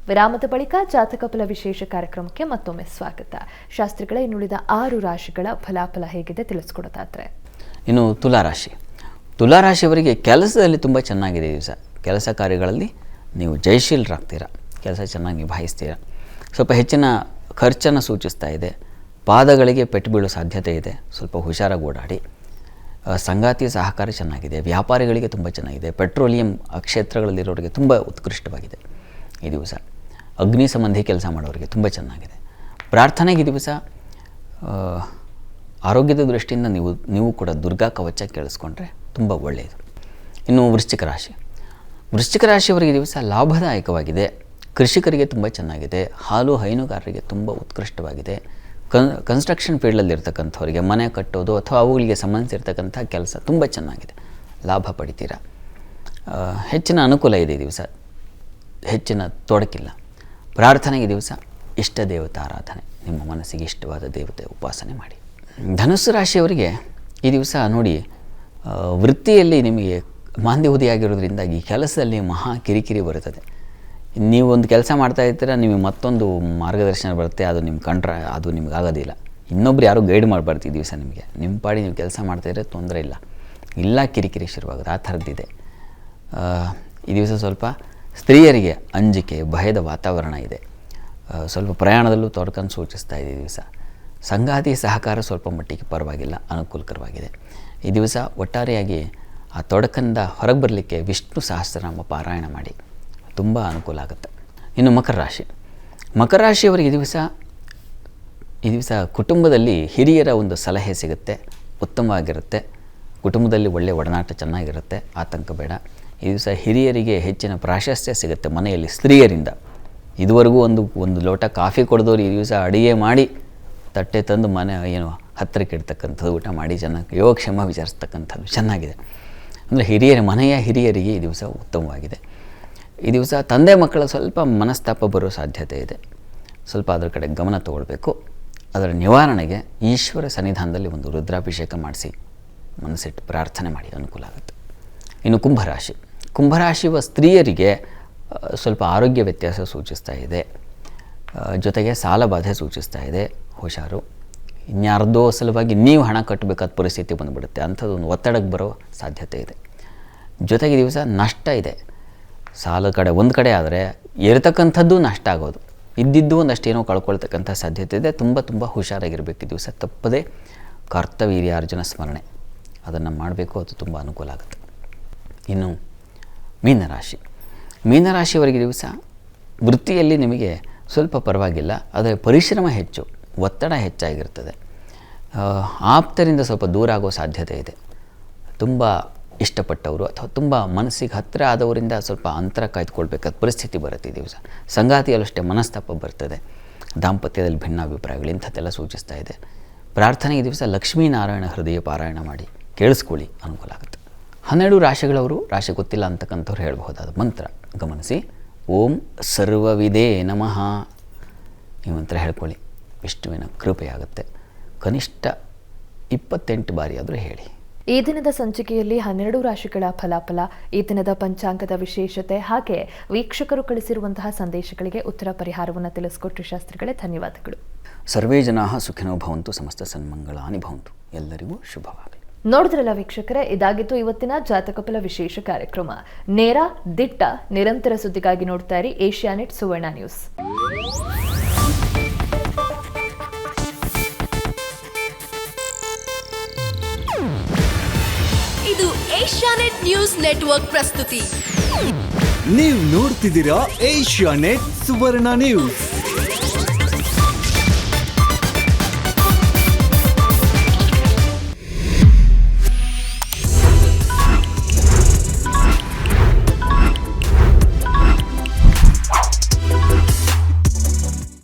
ವಿರಾಮದ ಬಳಿಕ ಜಾತಕ ಫಲ ವಿಶೇಷ ಕಾರ್ಯಕ್ರಮಕ್ಕೆ ಮತ್ತೊಮ್ಮೆ ಸ್ವಾಗತ. ಶಾಸ್ತ್ರಿಗಳ ಇನ್ನುಳಿದ 6 ರಾಶಿಗಳ ಫಲಾಫಲ ಹೇಗಿದೆ ತಿಳಿಸ್ಕೊಡೋದಾದ್ರೆ, ಇನ್ನು ತುಲಾರಾಶಿಯವರಿಗೆ ಕೆಲಸದಲ್ಲಿ ತುಂಬ ಚೆನ್ನಾಗಿದೆ. ದಿವಸ ಕೆಲಸ ಕಾರ್ಯಗಳಲ್ಲಿ ನೀವು ಜಯಶೀಲರಾಗ್ತೀರಾ, ಕೆಲಸ ಚೆನ್ನಾಗಿ ನಿಭಾಯಿಸ್ತೀರಾ. ಸ್ವಲ್ಪ ಹೆಚ್ಚಿನ ಖರ್ಚನ್ನು ಸೂಚಿಸ್ತಾ ಇದೆ. ಪಾದಗಳಿಗೆ ಪೆಟ್ಟು ಬೀಳೋ ಸಾಧ್ಯತೆ ಇದೆ, ಸ್ವಲ್ಪ ಹುಷಾರಾಗಿ ಓಡಾಡಿ. ಸಂಗಾತಿ ಸಹಕಾರ ಚೆನ್ನಾಗಿದೆ. ವ್ಯಾಪಾರಿಗಳಿಗೆ ತುಂಬ ಚೆನ್ನಾಗಿದೆ. ಪೆಟ್ರೋಲಿಯಂ ಕ್ಷೇತ್ರಗಳಲ್ಲಿರೋರಿಗೆ ತುಂಬ ಉತ್ಕೃಷ್ಟವಾಗಿದೆ ಈ ದಿವಸ. ಅಗ್ನಿ ಸಂಬಂಧಿ ಕೆಲಸ ಮಾಡೋರಿಗೆ ತುಂಬ ಚೆನ್ನಾಗಿದೆ. ಪ್ರಾರ್ಥನೆಗೆ ಈ ದಿವಸ ಆರೋಗ್ಯದ ದೃಷ್ಟಿಯಿಂದ ನೀವು ಕೂಡ ದುರ್ಗಾ ಕವಚ ಕೇಳಿಸ್ಕೊಂಡ್ರೆ ತುಂಬ ಒಳ್ಳೆಯದು. ಇನ್ನು ವೃಶ್ಚಿಕ ರಾಶಿಯವರಿಗೆ ದಿವಸ ಲಾಭದಾಯಕವಾಗಿದೆ. ಕೃಷಿಕರಿಗೆ ತುಂಬ ಚೆನ್ನಾಗಿದೆ. ಹಾಲು ಹೈನುಗಾರರಿಗೆ ತುಂಬ ಉತ್ಕೃಷ್ಟವಾಗಿದೆ. ಕನ್ಸ್ಟ್ರಕ್ಷನ್ ಫೀಲ್ಡಲ್ಲಿರ್ತಕ್ಕಂಥವ್ರಿಗೆ ಮನೆ ಕಟ್ಟೋದು ಅಥವಾ ಅವುಗಳಿಗೆ ಸಂಬಂಧಿಸಿರ್ತಕ್ಕಂಥ ಕೆಲಸ ತುಂಬ ಚೆನ್ನಾಗಿದೆ, ಲಾಭ ಪಡಿತೀರಾ. ಹೆಚ್ಚಿನ ಅನುಕೂಲ ಇದೆ ಈ ದಿವಸ, ಹೆಚ್ಚಿನ ತೊಡಕಿಲ್ಲ. ಪ್ರಾರ್ಥನೆಗೆ ದಿವಸ ಇಷ್ಟ ದೇವತಾರಾಧನೆ, ನಿಮ್ಮ ಮನಸ್ಸಿಗೆ ಇಷ್ಟವಾದ ದೇವತೆ ಉಪಾಸನೆ ಮಾಡಿ. ಧನುಸ್ಸು ರಾಶಿಯವರಿಗೆ ಈ ದಿವಸ ನೋಡಿ, ವೃತ್ತಿಯಲ್ಲಿ ನಿಮಗೆ ಮಾಂದ್ಯವುದಿಯಾಗಿರೋದ್ರಿಂದಾಗಿ ಕೆಲಸದಲ್ಲಿ ಮಹಾ ಕಿರಿಕಿರಿ ಬರುತ್ತದೆ. ನೀವು ಒಂದು ಕೆಲಸ ಮಾಡ್ತಾ ಇರ್ತೀರ, ನಿಮಗೆ ಮತ್ತೊಂದು ಮಾರ್ಗದರ್ಶನ ಬರುತ್ತೆ, ಅದು ನಿಮ್ಮ ಅದು ನಿಮ್ಗೆ ಆಗೋದಿಲ್ಲ. ಇನ್ನೊಬ್ರು ಯಾರೂ ಗೈಡ್ ಮಾಡಬಾರ್ದು ಈ ದಿವಸ ನಿಮಗೆ. ನಿಮ್ಮ ಪಾಡಿ ನೀವು ಕೆಲಸ ಮಾಡ್ತಾಯಿದ್ರೆ ತೊಂದರೆ ಇಲ್ಲ ಕಿರಿಕಿರಿ ಶುರುವಾಗೋದು, ಆ ಥರದ್ದಿದೆ. ಈ ದಿವಸ ಸ್ವಲ್ಪ ಸ್ತ್ರೀಯರಿಗೆ ಅಂಜಿಕೆ ಭಯದ ವಾತಾವರಣ ಇದೆ. ಸ್ವಲ್ಪ ಪ್ರಯಾಣದಲ್ಲೂ ತೊಡಕನ್ನು ಸೂಚಿಸ್ತಾ ಇದೆ ಈ ದಿವಸ. ಸಂಗಾತಿ ಸಹಕಾರ ಸ್ವಲ್ಪ ಮಟ್ಟಿಗೆ ಪರವಾಗಿಲ್ಲ, ಅನುಕೂಲಕರವಾಗಿದೆ ಈ ದಿವಸ. ಒಟ್ಟಾರೆಯಾಗಿ ಆ ತೊಡಕಿಂದ ಹೊರಗೆ ಬರಲಿಕ್ಕೆ ವಿಷ್ಣು ಸಹಸ್ರನಾಮ ಪಾರಾಯಣ ಮಾಡಿ, ತುಂಬ ಅನುಕೂಲ ಆಗುತ್ತೆ. ಇನ್ನು ಮಕರ ರಾಶಿಯವರಿಗೆ ಈ ದಿವಸ ಕುಟುಂಬದಲ್ಲಿ ಹಿರಿಯರ ಒಂದು ಸಲಹೆ ಸಿಗುತ್ತೆ, ಉತ್ತಮವಾಗಿರುತ್ತೆ. ಕುಟುಂಬದಲ್ಲಿ ಒಳ್ಳೆಯ ಒಡನಾಟ ಚೆನ್ನಾಗಿರುತ್ತೆ, ಆತಂಕ ಬೇಡ. ಈ ದಿವಸ ಹಿರಿಯರಿಗೆ ಹೆಚ್ಚಿನ ಪ್ರಾಶಸ್ತ್ಯ ಸಿಗುತ್ತೆ ಮನೆಯಲ್ಲಿ ಸ್ತ್ರೀಯರಿಂದ. ಇದುವರೆಗೂ ಒಂದು ಲೋಟ ಕಾಫಿ ಕೊಡಿದವರು ಈ ದಿವಸ ಅಡುಗೆ ಮಾಡಿ ತಟ್ಟೆ ತಂದು ಹತ್ತಿರಕ್ಕೆ ಇಡ್ತಕ್ಕಂಥದ್ದು, ಊಟ ಮಾಡಿ ಚೆನ್ನಾಗಿ ಯೋಗಕ್ಷೇಮ ವಿಚಾರಿಸ್ತಕ್ಕಂಥದ್ದು ಚೆನ್ನಾಗಿದೆ. ಅಂದರೆ ಮನೆಯ ಹಿರಿಯರಿಗೆ ಈ ದಿವಸ ಉತ್ತಮವಾಗಿದೆ. ಈ ದಿವಸ ತಂದೆ ಮಕ್ಕಳ ಸ್ವಲ್ಪ ಮನಸ್ತಾಪ ಬರೋ ಸಾಧ್ಯತೆ ಇದೆ, ಸ್ವಲ್ಪ ಅದರ ಕಡೆ ಗಮನ ತಗೊಳ್ಬೇಕು. ಅದರ ನಿವಾರಣೆಗೆ ಈಶ್ವರ ಸನ್ನಿಧಾನದಲ್ಲಿ ಒಂದು ರುದ್ರಾಭಿಷೇಕ ಮಾಡಿಸಿ ಮನಸ್ಸಿಟ್ಟು ಪ್ರಾರ್ಥನೆ ಮಾಡಿ, ಅನುಕೂಲ ಆಗುತ್ತೆ. ಇನ್ನು ಕುಂಭರಾಶಿಯ ಸ್ತ್ರೀಯರಿಗೆ ಸ್ವಲ್ಪ ಆರೋಗ್ಯ ವ್ಯತ್ಯಾಸ ಸೂಚಿಸ್ತಾ ಇದೆ, ಜೊತೆಗೆ ಸಾಲಬಾಧೆ ಸೂಚಿಸ್ತಾ ಇದೆ, ಹುಷಾರು. ಇನ್ಯಾರ್ದೋ ಸಲುವಾಗಿ ನೀವು ಹಣ ಕಟ್ಟಬೇಕಾದ ಪರಿಸ್ಥಿತಿ ಬಂದುಬಿಡುತ್ತೆ, ಅಂಥದ್ದೊಂದು ಒತ್ತಡಕ್ಕೆ ಬರೋ ಸಾಧ್ಯತೆ ಇದೆ. ಜೊತೆಗೆ ಈ ದಿವಸ ನಷ್ಟ ಇದೆ. ಸಾಲ ಒಂದು ಕಡೆ ಆದರೆ ಇರತಕ್ಕಂಥದ್ದು ನಷ್ಟ ಆಗೋದು, ಇದ್ದಿದ್ದು ಒಂದಷ್ಟೇನೋ ಕಳ್ಕೊಳ್ತಕ್ಕಂಥ ಸಾಧ್ಯತೆ ಇದೆ. ತುಂಬ ಹುಷಾರಾಗಿರಬೇಕು ಈ ದಿವಸ. ತಪ್ಪದೇ ಕರ್ತವೀರ್ಯಾರ್ಜುನ ಸ್ಮರಣೆ ಅದನ್ನು ಮಾಡಬೇಕು, ಅದು ತುಂಬ ಅನುಕೂಲ ಆಗುತ್ತೆ. ಇನ್ನು ಮೀನರಾಶಿಯವರಿಗೆ ದಿವಸ ವೃತ್ತಿಯಲ್ಲಿ ನಿಮಗೆ ಸ್ವಲ್ಪ ಪರವಾಗಿಲ್ಲ, ಆದರೆ ಪರಿಶ್ರಮ ಹೆಚ್ಚು, ಒತ್ತಡ ಹೆಚ್ಚಾಗಿರ್ತದೆ. ಆಪ್ತರಿಂದ ಸ್ವಲ್ಪ ದೂರ ಆಗೋ ಸಾಧ್ಯತೆ ಇದೆ. ತುಂಬ ಇಷ್ಟಪಟ್ಟವರು ಅಥವಾ ತುಂಬ ಮನಸ್ಸಿಗೆ ಹತ್ತಿರ ಆದವರಿಂದ ಸ್ವಲ್ಪ ಅಂತರ ಕಾಯ್ದುಕೊಳ್ಬೇಕಾದ ಪರಿಸ್ಥಿತಿ ಬರುತ್ತೆ ಈ ದಿವಸ. ಸಂಗಾತಿಯಲ್ಲಷ್ಟೇ ಮನಸ್ತಾಪ ಬರ್ತದೆ. ದಾಂಪತ್ಯದಲ್ಲಿ ಭಿನ್ನಾಭಿಪ್ರಾಯಗಳು ಇಂಥದ್ದೆಲ್ಲ ಸೂಚಿಸ್ತಾ ಇದೆ. ಪ್ರಾರ್ಥನೆಗೆ ದಿವಸ ಲಕ್ಷ್ಮೀನಾರಾಯಣ ಹೃದಯ ಪಾರಾಯಣ ಮಾಡಿ ಕೇಳಿಸ್ಕೊಳ್ಳಿ, ಅನುಕೂಲ ಆಗುತ್ತೆ. 12 ರಾಶಿಗಳವರು, ರಾಶಿ ಗೊತ್ತಿಲ್ಲ ಅಂತಕ್ಕಂಥವ್ರು ಹೇಳಬಹುದಾದ ಮಂತ್ರ ಗಮನಿಸಿ. ಓಂ ಸರ್ವವಿದೇ ನಮಃ ಈ ಮಂತ್ರ ಹೇಳ್ಕೊಳ್ಳಿ, ವಿಷ್ಣುವಿನ ಕೃಪೆಯಾಗುತ್ತೆ. ಕನಿಷ್ಠ 28 ಬಾರಿ ಆದರೂ ಹೇಳಿ. ಈ ದಿನದ ಸಂಚಿಕೆಯಲ್ಲಿ 12 ರಾಶಿಗಳ ಫಲಾಫಲ, ಈ ದಿನದ ಪಂಚಾಂಗದ ವಿಶೇಷತೆ, ಹಾಗೆ ವೀಕ್ಷಕರು ಕಳಿಸಿರುವಂತಹ ಸಂದೇಶಗಳಿಗೆ ಉತ್ತರ ಪರಿಹಾರವನ್ನು ತಿಳಿಸಿಕೊಟ್ಟ ಶಾಸ್ತ್ರಿಗಳೇ ಧನ್ಯವಾದಗಳು. ಸರ್ವೇ ಜನಾಃ ಸುಖಿನೋ ಭವಂತು, ಸಮಸ್ತ ಸನ್ಮಂಗಳಾನಿ ಭವಂತು. ಎಲ್ಲರಿಗೂ ಶುಭವಾಗಲಿ. ನೋಡಿದ್ರಲ್ಲ ವೀಕ್ಷಕರೇ, ಇದಾಗಿತ್ತು ಇವತ್ತಿನ ಜಾತಕ ಫಲ ವಿಶೇಷ ಕಾರ್ಯಕ್ರಮ. ನೇರ, ದಿಟ್ಟ, ನಿರಂತರ ಸುದ್ದಿಗಾಗಿ ನೋಡ್ತಾ ಇರಿ ಏಷ್ಯಾನೆಟ್ ಸುವರ್ಣ ನ್ಯೂಸ್. ಇದು ಏಷ್ಯಾನೆಟ್ ನ್ಯೂಸ್ ನೆಟ್ವರ್ಕ್ ಪ್ರಸ್ತುತಿ. ನೀವು ನೋಡ್ತಿದ್ದೀರಾ ಏಷ್ಯಾನೆಟ್ ಸುವರ್ಣ ನ್ಯೂಸ್.